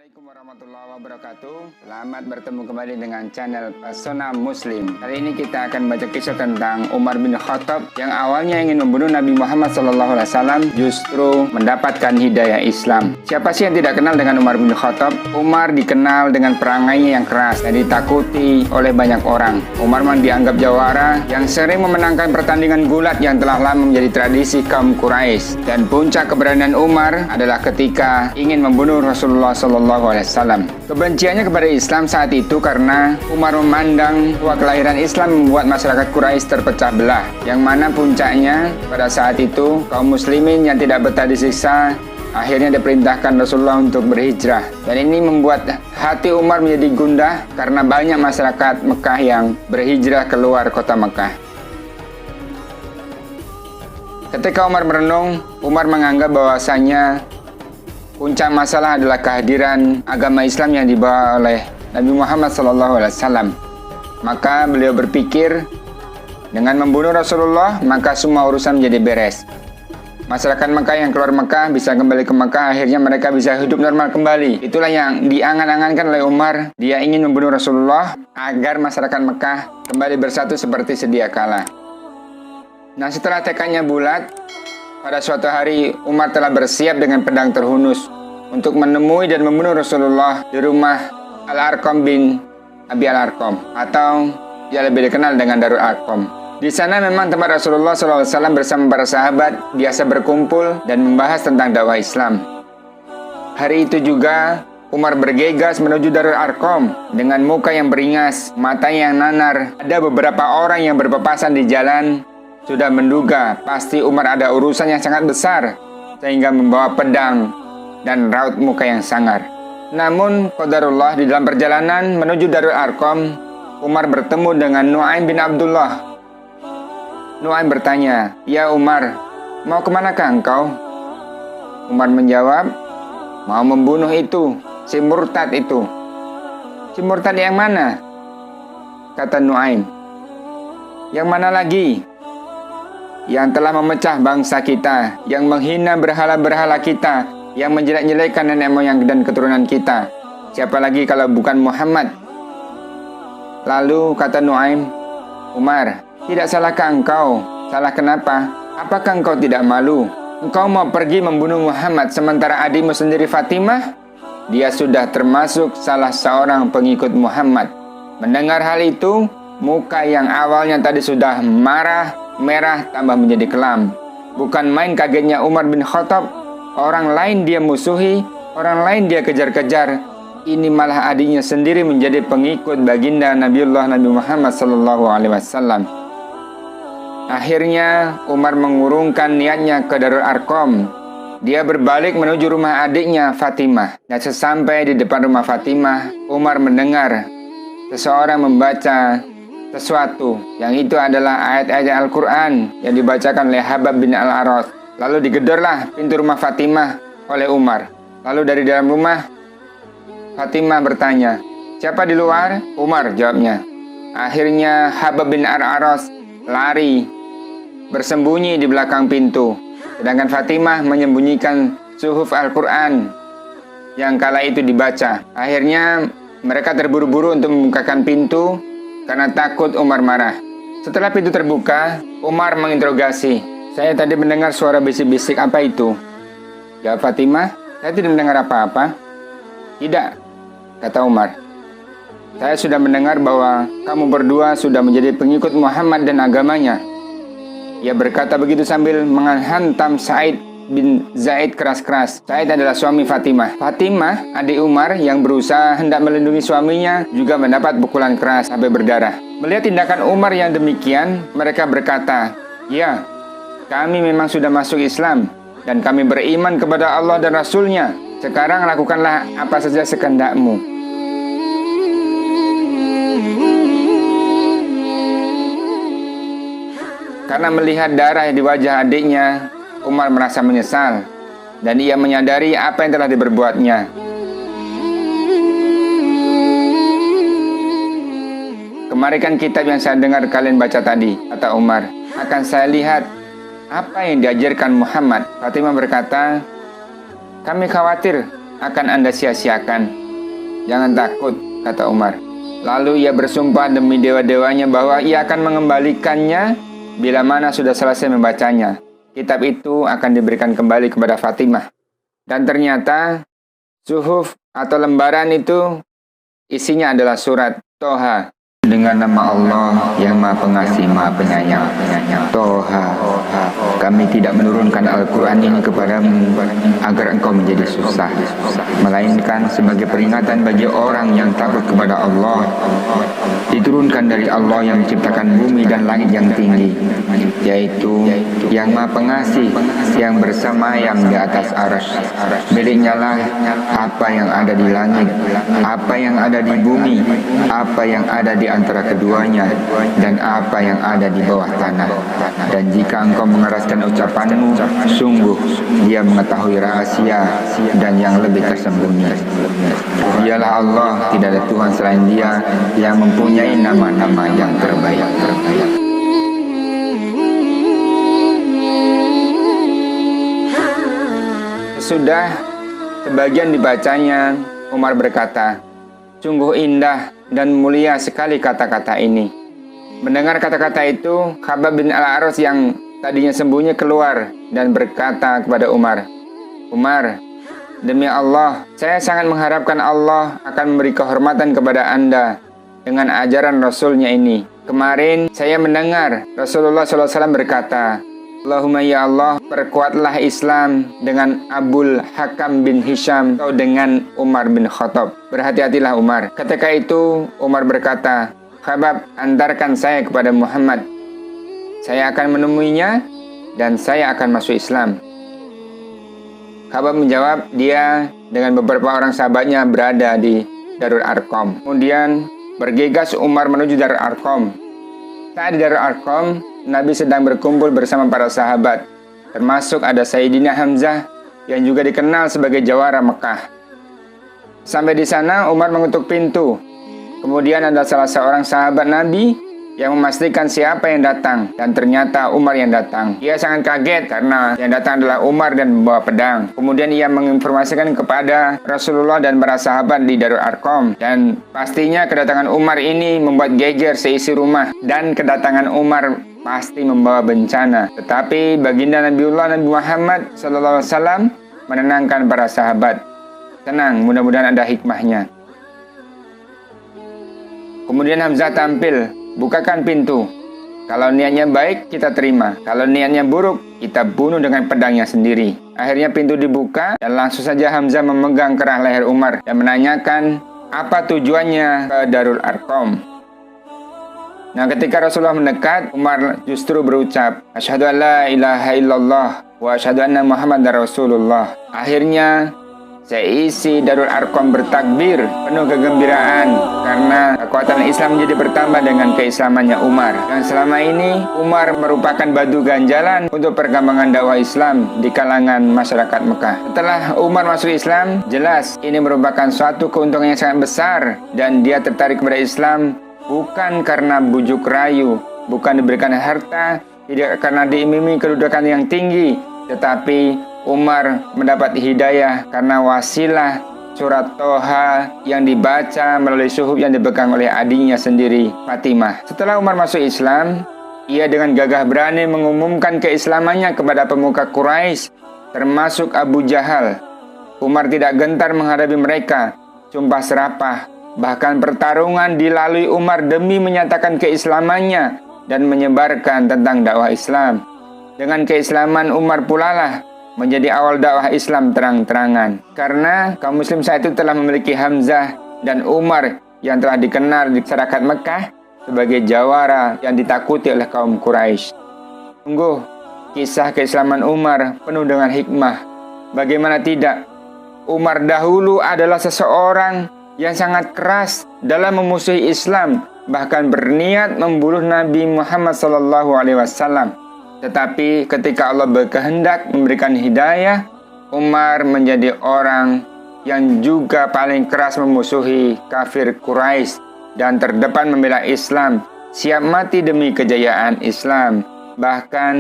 Assalamualaikum warahmatullahi wabarakatuh. Selamat bertemu kembali dengan channel Pesona Muslim. Kali ini kita akan baca kisah tentang Umar bin Khattab yang awalnya ingin membunuh Nabi Muhammad SAW, justru mendapatkan hidayah Islam. Siapa sih yang tidak kenal dengan Umar bin Khattab? Umar dikenal dengan perangainya yang keras dan ditakuti oleh banyak orang. Umar memang dianggap jawara yang sering memenangkan pertandingan gulat yang telah lama menjadi tradisi kaum Quraisy. Dan puncak keberanian Umar adalah ketika ingin membunuh Rasulullah SAW. Kebenciannya kepada Islam saat itu karena Umar memandang bahwa kelahiran Islam membuat masyarakat Quraisy terpecah belah, yang mana puncaknya pada saat itu kaum muslimin yang tidak betah disiksa akhirnya diperintahkan Rasulullah untuk berhijrah. Dan ini membuat hati Umar menjadi gundah karena banyak masyarakat Mekah yang berhijrah keluar kota Mekah. Ketika Umar merenung, Umar menganggap bahwasanya puncak masalah adalah kehadiran agama Islam yang dibawa oleh Nabi Muhammad SAW. Maka beliau berpikir, dengan membunuh Rasulullah, maka semua urusan menjadi beres. Masyarakat Mekah yang keluar Mekah bisa kembali ke Mekah, akhirnya mereka bisa hidup normal kembali. Itulah yang diangan-angankan oleh Umar. Dia ingin membunuh Rasulullah agar masyarakat Mekah kembali bersatu seperti sedia kala. Nah, setelah tekadnya bulat, pada suatu hari Umar telah bersiap dengan pedang terhunus untuk menemui dan membunuh Rasulullah di rumah Al-Arqam bin Abi Al-Arqam, atau dia lebih dikenal dengan Darul Arqam. Di sana memang tempat Rasulullah SAW bersama para sahabat biasa berkumpul dan membahas tentang dakwah Islam. Hari itu juga Umar bergegas menuju Darul Arqam dengan muka yang beringas, mata yang nanar. Ada beberapa orang yang berpapasan di jalan sudah menduga pasti Umar ada urusan yang sangat besar, sehingga membawa pedang dan raut muka yang sangar. Namun qadarullah, di dalam perjalanan menuju Darul Arqam, Umar bertemu dengan Nu'aim bin Abdullah. Nu'aim bertanya, "Ya Umar, mau kemanakah engkau?" Umar menjawab, "Mau membunuh itu, si murtad itu." "Si murtad yang mana?" kata Nu'aim. "Yang mana lagi? Yang telah memecah bangsa kita, yang menghina berhala-berhala kita, yang menjelek-jelekkan nenek moyang dan keturunan kita. Siapa lagi kalau bukan Muhammad?" Lalu kata Nu'aim, "Umar, tidak salahkah engkau? Salah kenapa? Apakah engkau tidak malu? Engkau mau pergi membunuh Muhammad sementara adikmu sendiri Fatimah? Dia sudah termasuk salah seorang pengikut Muhammad." Mendengar hal itu, muka yang awalnya tadi sudah merah tambah menjadi kelam. Bukan main kagetnya Umar bin Khattab. Orang lain dia musuhi, orang lain dia kejar-kejar. Ini malah adiknya sendiri menjadi pengikut baginda Nabiullah Nabi Muhammad SAW. Akhirnya Umar mengurungkan niatnya ke Darul Arqam. Dia berbalik menuju rumah adiknya Fatimah. Dan sesampai di depan rumah Fatimah, Umar mendengar seseorang membaca sesuatu, yang itu adalah ayat-ayat Al-Quran yang dibacakan oleh Habab bin Al-Aras. Lalu digedorlah pintu rumah Fatimah oleh Umar. Lalu dari dalam rumah, Fatimah bertanya, "Siapa di luar?" "Umar," jawabnya. Akhirnya Habab bin Al-Aras lari bersembunyi di belakang pintu, sedangkan Fatimah menyembunyikan suhuf Al-Quran yang kala itu dibaca. Akhirnya mereka terburu-buru untuk membukakan pintu karena takut Umar marah. Setelah pintu terbuka, Umar menginterogasi, "Saya tadi mendengar suara bisik-bisik, apa itu?" Jawab Fatimah, "Saya tidak mendengar apa-apa." "Tidak," kata Umar. "Saya sudah mendengar bahwa kamu berdua sudah menjadi pengikut Muhammad dan agamanya." Ia berkata begitu sambil menghantam Sa'id bin Zaid keras-keras. Sa'id adalah suami Fatimah. Fatimah, adik Umar yang berusaha hendak melindungi suaminya, juga mendapat pukulan keras sampai berdarah. Melihat tindakan Umar yang demikian, mereka berkata, "Ya, kami memang sudah masuk Islam dan kami beriman kepada Allah dan Rasulnya. Sekarang lakukanlah apa saja sekehendakmu." Karena melihat darah di wajah adiknya, Umar merasa menyesal dan ia menyadari apa yang telah diperbuatnya. "Kemarikan kitab yang saya dengar kalian baca tadi," kata Umar. "Akan saya lihat apa yang diajarkan Muhammad." Fatimah berkata, "Kami khawatir akan Anda sia-siakan. Jangan takut, kata Umar. Lalu ia bersumpah demi dewa-dewanya bahwa ia akan mengembalikannya bila mana sudah selesai membacanya. Kitab itu akan diberikan kembali kepada Fatimah. Dan ternyata suhuf atau lembaran itu isinya adalah surat Toha. Dengan nama Allah yang Maha Pengasih, Maha Penyayang. Toha. Kami tidak menurunkan Al-Quran ini kepadamu agar engkau menjadi susah, melainkan sebagai peringatan bagi orang yang takut kepada Allah. Diturunkan dari Allah yang menciptakan bumi dan langit yang tinggi, yaitu yang Maha Pengasih, yang bersemayam di atas arsy. Miliknya lah apa yang ada di langit, apa yang ada di bumi, apa yang ada di antara keduanya, dan apa yang ada di bawah tanah. Dan jika engkau mengeraskan ucapanmu, sungguh Dia mengetahui rahasia dan yang lebih tersembunyi. Dialah Allah, tidak ada Tuhan selain Dia, yang mempunyai nama-nama yang terbaik. Sudah sebagian dibacanya, Umar berkata, "Sungguh indah dan mulia sekali kata-kata ini." Mendengar kata-kata itu, Khabbab bin Al-Aras yang tadinya sembunyi keluar dan berkata kepada Umar, "Umar, demi Allah, saya sangat mengharapkan Allah akan memberi kehormatan kepada Anda dengan ajaran Rasulnya ini. Kemarin saya mendengar Rasulullah SAW berkata, Allahumma ya Allah, perkuatlah Islam dengan Abul Hakam bin Hisham atau dengan Umar bin Khattab. Berhati-hatilah Umar." Ketika itu Umar berkata, "Khabbab, antarkan saya kepada Muhammad. Saya akan menemuinya dan saya akan masuk Islam." Khabbab menjawab, dia dengan beberapa orang sahabatnya berada di Darul Arqam. Kemudian bergegas Umar menuju Darul Arqam. Saat di Darul Arqam, Nabi sedang berkumpul bersama para sahabat, termasuk ada Sayyidina Hamzah yang juga dikenal sebagai jawara Mekah. Sampai di sana Umar mengetuk pintu. Kemudian ada salah seorang sahabat Nabi yang memastikan siapa yang datang, dan ternyata Umar yang datang. Ia sangat kaget karena yang datang adalah Umar dan membawa pedang. Kemudian ia menginformasikan kepada Rasulullah dan para sahabat di Darul Arqam, dan pastinya kedatangan Umar ini membuat geger seisi rumah, dan kedatangan Umar pasti membawa bencana. Tetapi baginda Nabiullah Nabi Muhammad SAW menenangkan para sahabat. Tenang, mudah-mudahan ada hikmahnya. Kemudian Hamzah tampil, bukakan pintu. Kalau niatnya baik, kita terima. Kalau niatnya buruk, kita bunuh dengan pedangnya sendiri. Akhirnya pintu dibuka dan langsung saja Hamzah memegang kerah leher Umar dan menanyakan apa tujuannya ke Darul Arqam. Nah, ketika Rasulullah mendekat, Umar justru berucap, "Asyhadu an la ilaha illallah wa asyhadu anna Muhammadar Rasulullah." Akhirnya seisi Darul Arqam bertakbir penuh kegembiraan karena kekuatan Islam menjadi bertambah dengan keislamannya Umar. Dan selama ini Umar merupakan batu ganjalan untuk perkembangan dakwah Islam di kalangan masyarakat Mekah. Setelah Umar masuk Islam, jelas ini merupakan suatu keuntungan yang sangat besar, dan dia tertarik kepada Islam bukan karena bujuk rayu, bukan diberikan harta, tidak karena diimimi kedudukan yang tinggi, tetapi Umar mendapat hidayah karena wasilah surat Toha yang dibaca melalui suhuf yang dipegang oleh adiknya sendiri, Fatimah. Setelah Umar masuk Islam, ia dengan gagah berani mengumumkan keislamannya kepada pemuka Quraisy, termasuk Abu Jahal. Umar tidak gentar menghadapi mereka, sumpah serapah, bahkan pertarungan dilalui Umar demi menyatakan keislamannya dan menyebarkan tentang dakwah Islam. Dengan keislaman Umar pula lah menjadi awal dakwah Islam terang-terangan. Karena kaum muslim saat itu telah memiliki Hamzah dan Umar yang telah dikenal di masyarakat Mekah sebagai jawara yang ditakuti oleh kaum Quraisy. Sungguh, kisah keislaman Umar penuh dengan hikmah. Bagaimana tidak? Umar dahulu adalah seseorang yang sangat keras dalam memusuhi Islam, bahkan berniat membunuh Nabi Muhammad SAW. Tetapi ketika Allah berkehendak memberikan hidayah, Umar menjadi orang yang juga paling keras memusuhi kafir Quraisy dan terdepan membela Islam, siap mati demi kejayaan Islam. Bahkan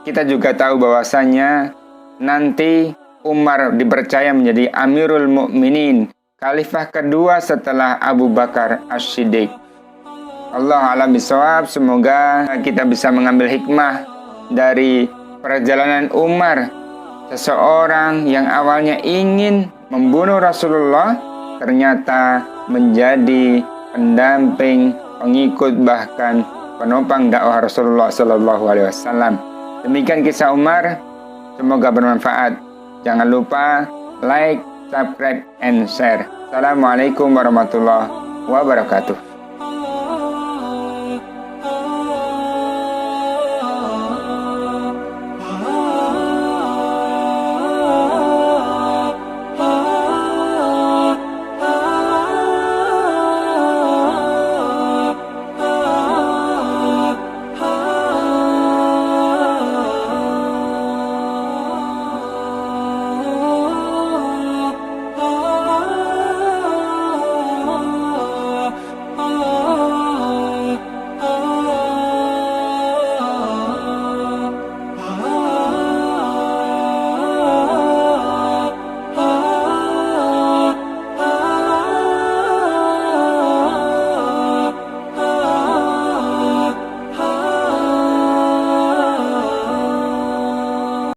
kita juga tahu bahwasanya nanti Umar dipercaya menjadi Amirul Mukminin, khalifah kedua setelah Abu Bakar As-Siddiq. Allah a'lam bishawab. Semoga kita bisa mengambil hikmah dari perjalanan Umar, seseorang yang awalnya ingin membunuh Rasulullah, ternyata menjadi pendamping, pengikut, bahkan penopang dakwah Rasulullah Sallallahu Alaihi Wasallam. Demikian kisah Umar. Semoga bermanfaat. Jangan lupa like, subscribe, and share. Assalamualaikum warahmatullahi wabarakatuh.